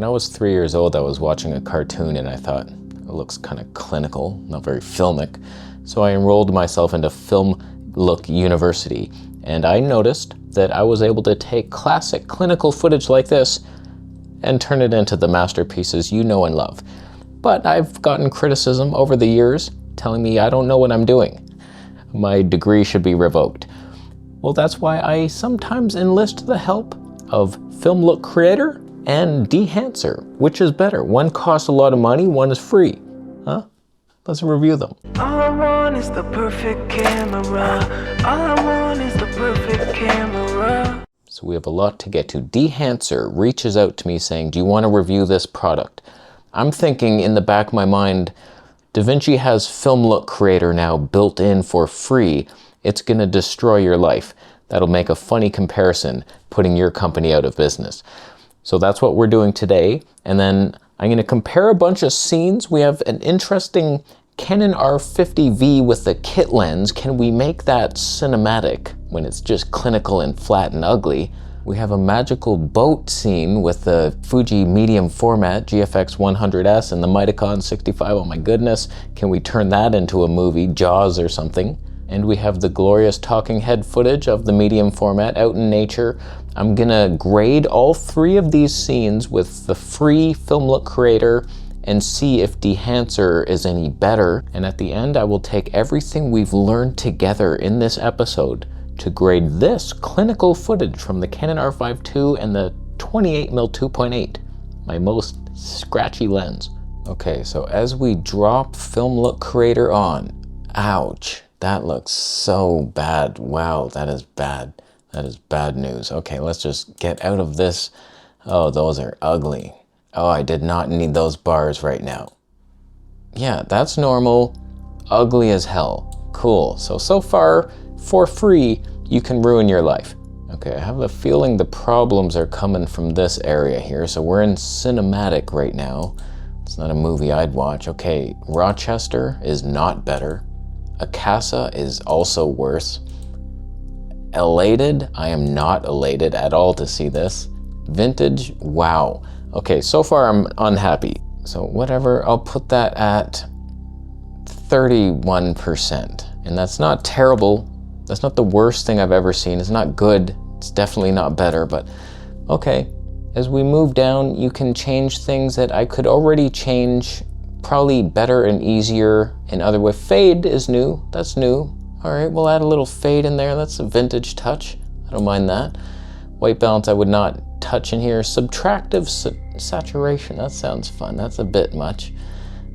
When I was 3 years old, I was watching a cartoon and I thought, it looks kind of clinical, not very filmic. So I enrolled myself into Film Look University, and I noticed that I was able to take classic clinical footage like this and turn it into the masterpieces you know and love. But I've gotten criticism over the years telling me I don't know what I'm doing. My degree should be revoked. Well, that's why I sometimes enlist the help of Film Look Creator and Dehancer. Which is better? One costs a lot of money, one is free. Huh? Let's review them. All I want is the perfect camera. All I want is the perfect camera. So we have a lot to get to. Dehancer reaches out to me saying, do you want to review this product? I'm thinking in the back of my mind, Davinci has Film Look Creator now built in for free. It's gonna destroy your life. That'll make a funny comparison, putting your company out of business. So that's what we're doing today. And then I'm gonna compare a bunch of scenes. We have an interesting Canon R50V with the kit lens. Can we make that cinematic when it's just clinical and flat and ugly? We have a magical boat scene with the Fuji medium format GFX 100S and the Mitakon 65. Oh my goodness, can we turn that into a movie, Jaws or something? And we have the glorious talking head footage of the medium format out in nature. I'm gonna grade all three of these scenes with the free Film Look Creator and see if Dehancer is any better. And at the end, I will take everything we've learned together in this episode to grade this clinical footage from the Canon R5 II and the 28mm 2.8, my most scratchy lens. Okay, so as we drop Film Look Creator on, ouch. That looks so bad. Wow, that is bad. That is bad news. Okay, let's just get out of this. Oh, those are ugly. Oh, I did not need those bars right now. Yeah, that's normal. Ugly as hell. Cool. So far, for free, you can ruin your life. Okay, I have a feeling the problems are coming from this area here. So we're in cinematic right now. It's not a movie I'd watch. Okay, Rochester is not better. Akasa is also worse. Elated, I am not elated at all to see this. Vintage, wow. Okay, so far I'm unhappy. So whatever, I'll put that at 31%. And that's not terrible. That's not the worst thing I've ever seen. It's not good. It's definitely not better, but okay. As we move down, you can change things that I could already change probably better and easier in other ways. Fade is new, that's new. All right, we'll add a little fade in there. That's a vintage touch. I don't mind that. White balance I would not touch in here. Subtractive saturation, that sounds fun. That's a bit much.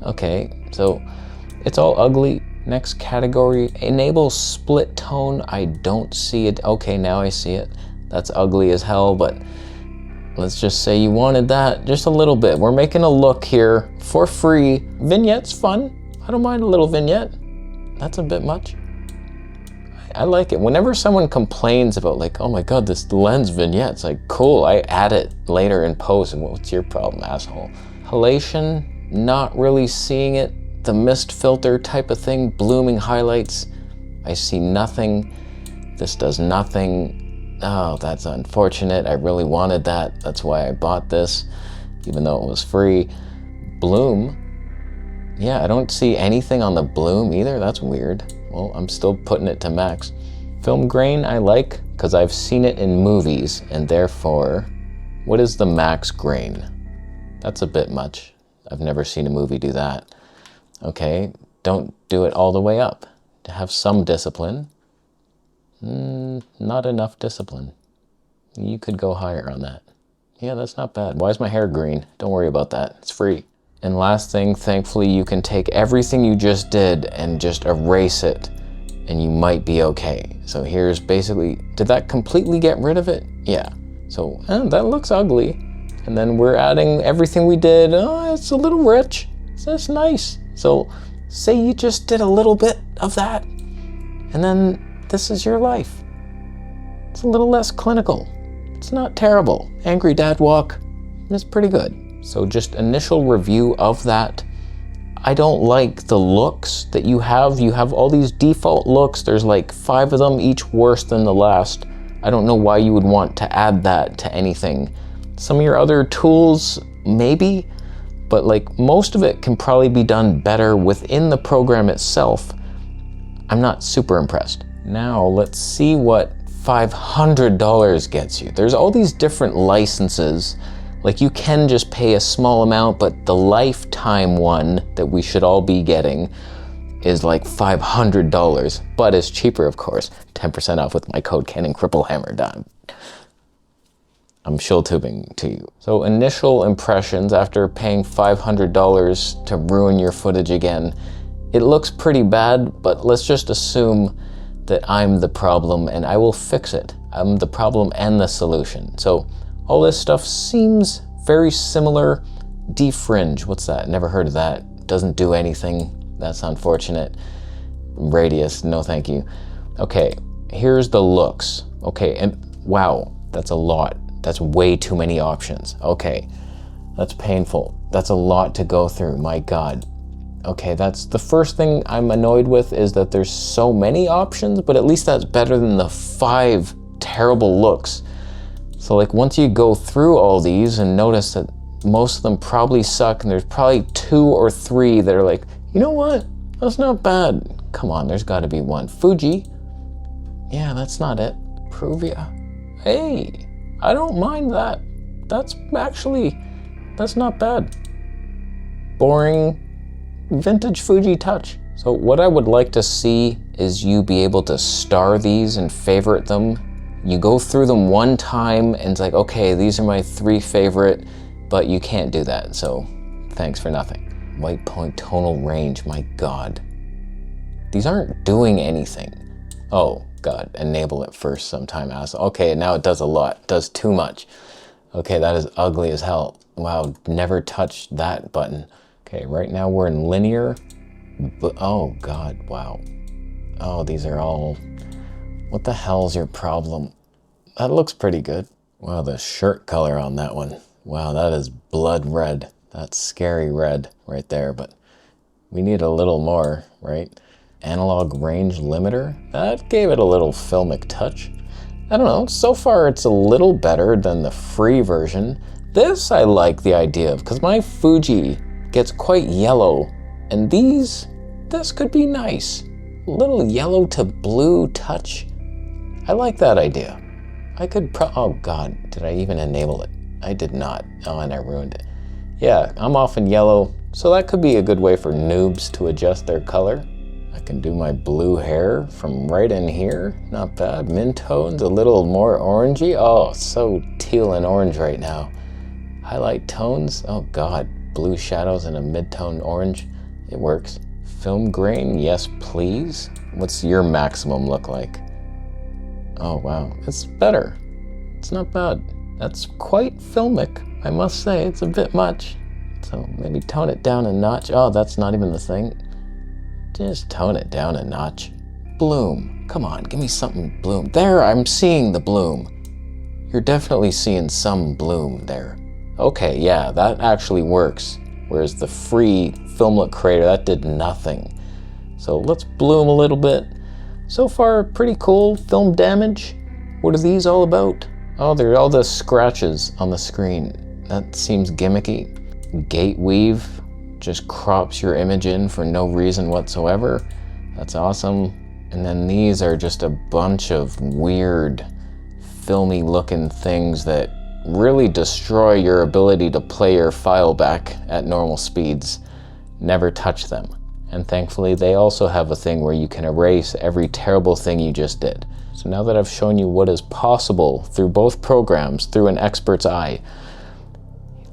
Okay, so it's all ugly. Next category, enable split tone. I don't see it. Okay, now I see it. That's ugly as hell, but let's just say you wanted that just a little bit. We're making a look here for free. Vignette's fun. I don't mind a little vignette. That's a bit much. I like it. Whenever someone complains about like, oh my God, this lens vignette, it's like, cool, I add it later in post. And what's your problem, asshole? Halation, not really seeing it. The mist filter type of thing, blooming highlights. I see nothing. This does nothing. Oh, that's unfortunate. I really wanted that. That's why I bought this, even though it was free. Bloom. Yeah, I don't see anything on the bloom either. That's weird. Well, I'm still putting it to max. Film grain I like because I've seen it in movies, and therefore, what is the max grain? That's a bit much. I've never seen a movie do that. Okay, don't do it all the way up. To have some discipline. Not enough discipline. You could go higher on that. Yeah, that's not bad. Why is my hair green? Don't worry about that. It's free. And last thing, thankfully, you can take everything you just did and just erase it, and you might be okay. So here's basically, did that completely get rid of it? Yeah. So that looks ugly. And then we're adding everything we did. Oh, it's a little rich. That's nice. So say you just did a little bit of that, and then this is your life. It's a little less clinical. It's not terrible. Angry Dad Walk is pretty good. So just initial review of that. I don't like the looks that you have. You have all these default looks. There's like 5 of them, each worse than the last. I don't know why you would want to add that to anything. Some of your other tools, maybe, but like most of it can probably be done better within the program itself. I'm not super impressed. Now let's see what $500 gets you. There's all these different licenses. Like you can just pay a small amount, but the lifetime one that we should all be getting is like $500, but it's cheaper, of course. 10% off with my code CanonCripplehammer. I'm shill tubing to you. So initial impressions after paying $500 to ruin your footage again, it looks pretty bad, but let's just assume that I'm the problem and I will fix it. I'm the problem and the solution. So all this stuff seems very similar. Defringe, what's that? Never heard of that. Doesn't do anything. That's unfortunate. Radius, no thank you. Okay, here's the looks. Okay, and wow, that's a lot. That's way too many options. Okay, that's painful. That's a lot to go through, my God. Okay, that's the first thing I'm annoyed with, is that there's so many options, but at least that's better than the 5 terrible looks. So like once you go through all these and notice that most of them probably suck, and there's probably 2 or 3 that are like, you know what? That's not bad. Come on, there's gotta be one. Fuji. Yeah, that's not it. Pruvia. Hey, I don't mind that. That's not bad. Boring vintage Fuji touch. So what I would like to see is you be able to star these and favorite them. You go through them one time and it's like, okay, these are my 3 favorite, but you can't do that. So thanks for nothing. White point tonal range, my God. These aren't doing anything. Oh God, enable it first sometime, ass. Okay, now it does a lot, does too much. Okay, that is ugly as hell. Wow, never touched that button. Okay, right now we're in linear, but oh God, wow. Oh, these are all, what the hell's your problem? That looks pretty good. Wow, the shirt color on that one. Wow, that is blood red. That's scary red right there, but we need a little more, right? Analog range limiter, that gave it a little filmic touch. I don't know, so far it's a little better than the free version. This I like the idea of, because my Fuji gets quite yellow, and this could be nice. A little yellow to blue touch. I like that idea. I could oh God, did I even enable it? I did not. Oh, and I ruined it. Yeah, I'm off in yellow, so that could be a good way for noobs to adjust their color. I can do my blue hair from right in here. Not bad. Mid-tones, a little more orangey. Oh, so teal and orange right now. Highlight tones, oh God. Blue shadows and a mid-tone orange. It works. Film grain, yes please. What's your maximum look like? Oh wow, it's better. It's not bad. That's quite filmic, I must say. It's a bit much. So maybe tone it down a notch. Oh, that's not even the thing. Just tone it down a notch. Bloom, come on, give me something bloom. There, I'm seeing the bloom. You're definitely seeing some bloom there. Okay, yeah, that actually works. Whereas the free Filmlet Creator, that did nothing. So let's bloom a little bit. So far, pretty cool. Film damage. What are these all about? Oh, they're all the scratches on the screen. That seems gimmicky. Gate weave just crops your image in for no reason whatsoever. That's awesome. And then these are just a bunch of weird, filmy looking things that really destroy your ability to play your file back at normal speeds. Never touch them. And thankfully they also have a thing where you can erase every terrible thing you just did. So now that I've shown you what is possible through both programs, through an expert's eye,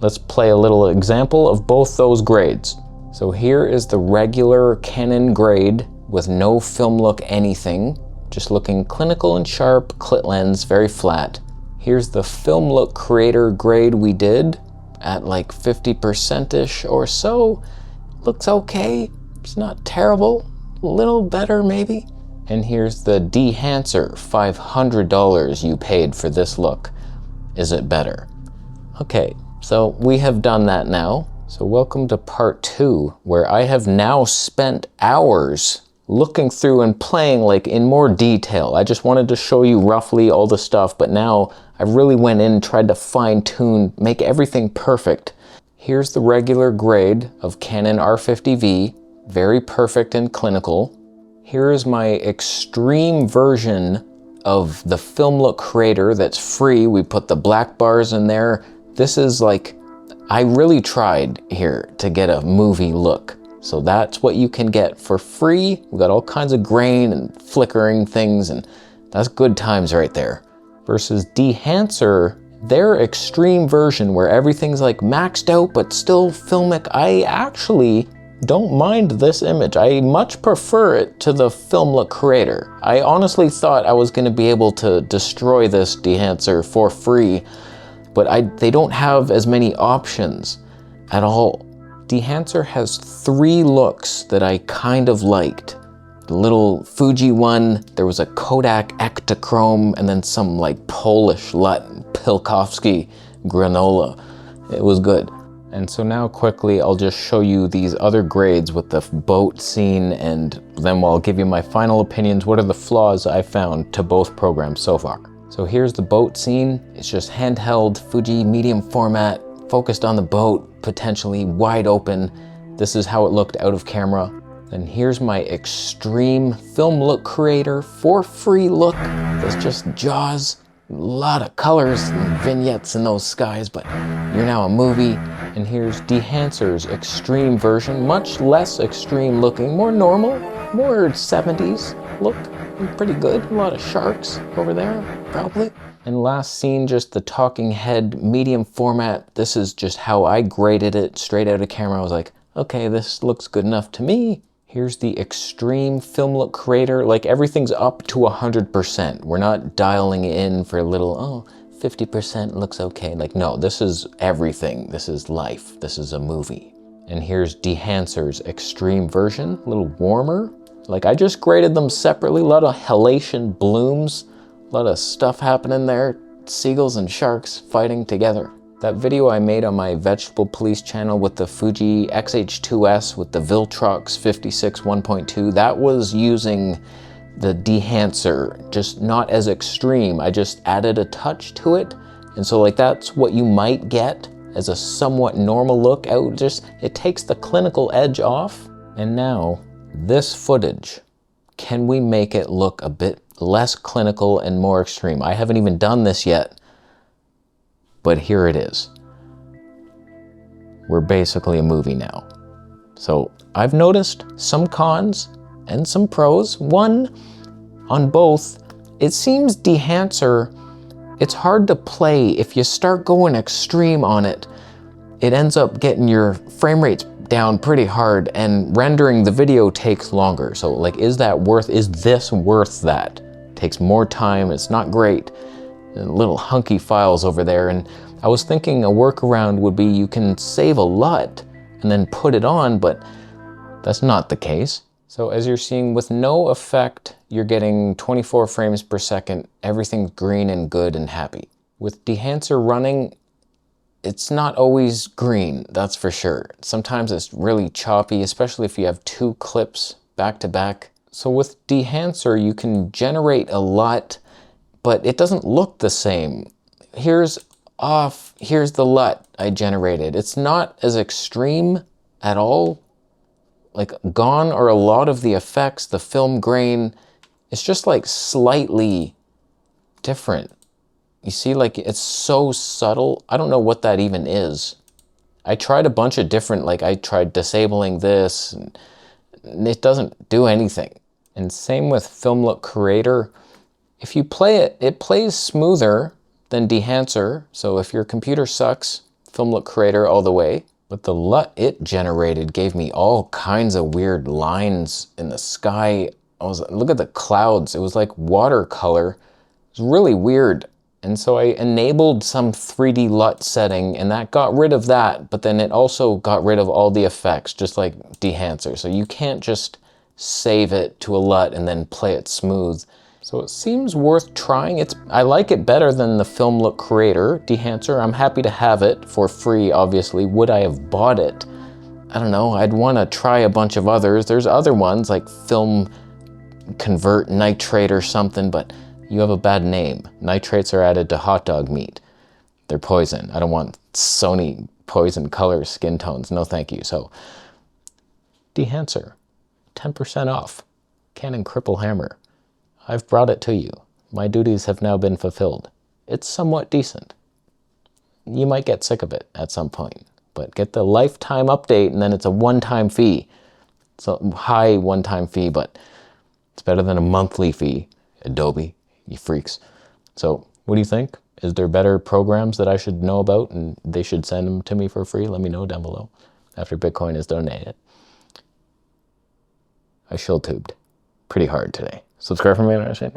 let's play a little example of both those grades. So here is the regular Canon grade with no film look anything, just looking clinical and sharp, clit lens, very flat. Here's the Film Look Creator grade we did at like 50%-ish or so. Looks okay, it's not terrible, a little better maybe. And here's the Dehancer, $500 you paid for this look. Is it better? Okay, so we have done that now. So welcome to part 2, where I have now spent hours looking through and playing like in more detail. I just wanted to show you roughly all the stuff, but now I really went in and tried to fine tune, make everything perfect. Here's the regular grade of Canon R50V, very perfect and clinical. Here is my extreme version of the Film Look Creator that's free. We put the black bars in there. This is like, I really tried here to get a movie look. So that's what you can get for free. We got all kinds of grain and flickering things, and that's good times right there. Versus Dehancer, their extreme version where everything's like maxed out but still filmic. I actually don't mind this image. I much prefer it to the Film Look Creator. I honestly thought I was gonna be able to destroy this Dehancer for free, but they don't have as many options at all. Dehancer has 3 looks that I kind of liked. The little Fuji one, there was a Kodak Ektachrome, and then some like Polish LUT Pilkowski granola. It was good. And so now quickly, I'll just show you these other grades with the boat scene, and then I'll give you my final opinions. What are the flaws I found to both programs so far? So here's the boat scene. It's just handheld Fuji medium format, focused on the boat, potentially wide open. This is how it looked out of camera. Then here's my extreme Film Look Creator for free look. That's just Jaws. A lot of colors and vignettes in those skies, but you're now a movie. And here's Dehancer's extreme version, much less extreme looking, more normal, more 70s look. Pretty good. A lot of sharks over there, probably. And last scene, just the talking head medium format. This is just how I graded it straight out of camera. I was like, okay, this looks good enough to me. Here's the extreme Film Look Creator. Like everything's up to 100%. We're not dialing in for a little, oh, 50% looks okay. Like, no, this is everything. This is life. This is a movie. And here's Dehancer's extreme version, a little warmer. Like I just graded them separately. A lot of halation blooms, a lot of stuff happening there. Seagulls and sharks fighting together. That video I made on my Vegetable Police channel with the Fuji XH2S with the Viltrox 56 1.2, that was using the Dehancer, just not as extreme. I just added a touch to it. And so like that's what you might get as a somewhat normal look out. Just, it takes the clinical edge off. And now this footage, can we make it look a bit less clinical and more extreme? I haven't even done this yet, but here it is. We're basically a movie now. So I've noticed some cons and some pros. One, on both, it seems Dehancer, it's hard to play. If you start going extreme on it, it ends up getting your frame rates down pretty hard, and rendering the video takes longer. So like, is this worth that? It takes more time, it's not great. And little hunky files over there. And I was thinking a workaround would be you can save a LUT and then put it on, but that's not the case. So as you're seeing, with no effect, you're getting 24 frames per second, everything's green and good and happy. With Dehancer running, it's not always green, that's for sure. Sometimes it's really choppy, especially if you have 2 clips back to back. So with Dehancer, you can generate a LUT, but it doesn't look the same. Here's the LUT I generated. It's not as extreme at all. Like, gone are a lot of the effects, the film grain. It's just like slightly different. You see, like, it's so subtle. I don't know what that even is. I tried a bunch of different, like I tried disabling this, and it doesn't do anything. And same with Film Look Creator. If you play it, it plays smoother than Dehancer. So if your computer sucks, Film Look Creator all the way. But the LUT it generated gave me all kinds of weird lines in the sky. Look at the clouds. It was like watercolor. It was really weird. And so I enabled some 3D LUT setting, and that got rid of that, but then it also got rid of all the effects, just like Dehancer. So you can't just save it to a LUT and then play it smooth. So it seems worth trying. I like it better than the Film Look Creator, Dehancer. I'm happy to have it for free, obviously. Would I have bought it? I don't know, I'd want to try a bunch of others. There's other ones like Film Convert Nitrate or something, but you have a bad name. Nitrates are added to hot dog meat. They're poison. I don't want Sony poison colors, skin tones. No thank you. So Dehancer, 10% off. Canon Cripple Hammer. I've brought it to you. My duties have now been fulfilled. It's somewhat decent. You might get sick of it at some point, but get the lifetime update and then it's a one-time fee. It's a high one-time fee, but it's better than a monthly fee. Adobe, you freaks. So what do you think? Is there better programs that I should know about and they should send them to me for free? Let me know down below after Bitcoin is donated. I shill tubed pretty hard today. Subscribe for me.